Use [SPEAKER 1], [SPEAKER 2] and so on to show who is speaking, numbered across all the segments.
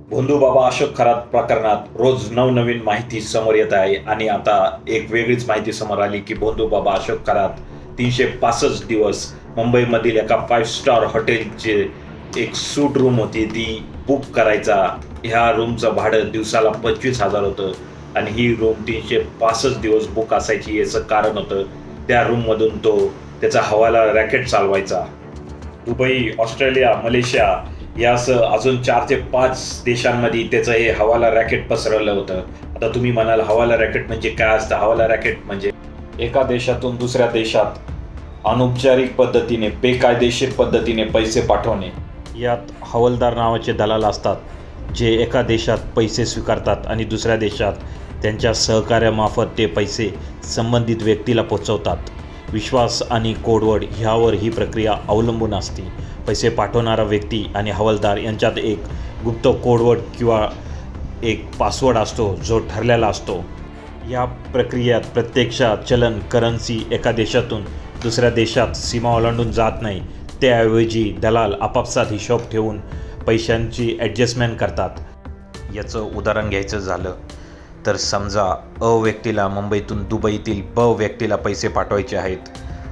[SPEAKER 1] भोंदूबाबा अशोक खरात प्रकरणात रोज नवनवीन माहिती समोर येत आहे आणि आता एक वेगळीच माहिती समोर आली की भोंदूबाबा अशोक खरात 365 दिवस मुंबईमधील एका 5 स्टार हॉटेलचे एक सूट रूम होती ती बुक करायचा. ह्या रूमचं भाडं दिवसाला 25,000 होतं आणि ही रूम 365 दिवस बुक असायची. याचं कारण होतं त्या रूममधून तो त्याचा हवाला रॅकेट चालवायचा. दुबई, ऑस्ट्रेलिया, मलेशिया यासह अजून 4 ते 5 देशांमध्ये त्याचं हे हवाला रॅकेट पसरवलं होतं. आता तुम्ही म्हणाल हवाला रॅकेट म्हणजे काय असतं? हवाला रॅकेट म्हणजे एका देशातून दुसऱ्या देशात अनौपचारिक पद्धतीने, बेकायदेशीर पद्धतीने पैसे पाठवणे. यात हवालदार नावाचे दलाल असतात, जे एका देशात पैसे स्वीकारतात आणि दुसऱ्या देशात त्यांच्या सहकार्यामार्फत ते पैसे संबंधित व्यक्तीला पोचवतात. विश्वास आणि कोडवर्ड ह्यावर ही प्रक्रिया अवलंबून असते. पैसे पाठवणारा व्यक्ती आणि हवालदार यांच्यात एक गुप्त कोडवर्ड किंवा एक पासवर्ड असतो, जो ठरलेला असतो. या प्रक्रियेत प्रत्यक्षात चलन, करन्सी एका देशातून दुसऱ्या देशात सीमा ओलांडून जात नाही. त्याऐवजी दलाल आपापसात हिशोब ठेवून पैशांची ॲडजस्टमेंट करतात. याचं उदाहरण घ्यायचं झालं तर समजा अ व्यक्तीला मुंबईतून दुबईतील ब व्यक्तीला पैसे पाठवायचे आहेत.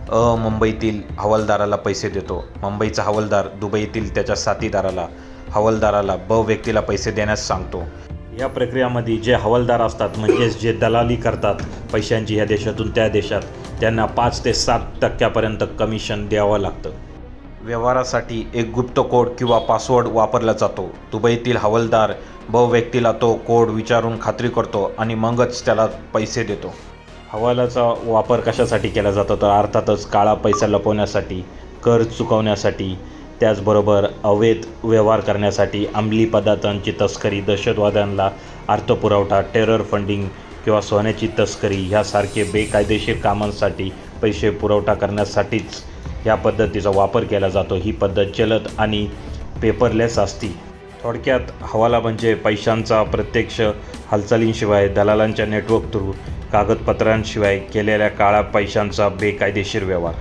[SPEAKER 1] अ मुंबईतील हवालदाराला पैसे देतो. मुंबईचा हवालदार दुबईतील त्याच्या साथीदाराला, हवालदाराला ब व्यक्तीला पैसे देण्यास सांगतो. या प्रक्रियामध्ये जे हवालदार असतात, म्हणजेच जे दलाली करतात पैशांची ह्या देशातून त्या देशात, त्यांना 5 ते 7% कमिशन द्यावं लागतं. व्यवहारासाठी एक गुप्त कोड किंवा पासवर्ड वापरला जातो. दुबईतील हवालदार ब व्यक्तीला तो कोड विचारून खात्री करतो आणि मगच त्याला पैसे देतो. हवालाचा वापर कशासाठी केला जातो? तर अर्थातच काळा पैसा लपवण्यासाठी, कर चुकवण्यासाठी, त्याचबरोबर अवैध व्यवहार करण्यासाठी, अंमली पदार्थांची तस्करी, दहशतवाद्यांना अर्थपुरवठा, टेरर फंडिंग किंवा सोन्याची तस्करी ह्यासारखे बेकायदेशीर कामांसाठी पैसे पुरवठा करण्यासाठीच ह्या पद्धतीचा वापर केला जातो. ही पद्धत जलद आणि पेपरलेस असते. थोडक्यात हवाला म्हणजे पैशांचा प्रत्यक्ष हालचालींशिवाय, दलालांच्या नेटवर्क थ्रू, कागदपत्रांशिवाय केलेल्या काळ्या पैशांचा बेकायदेशीर व्यवहार.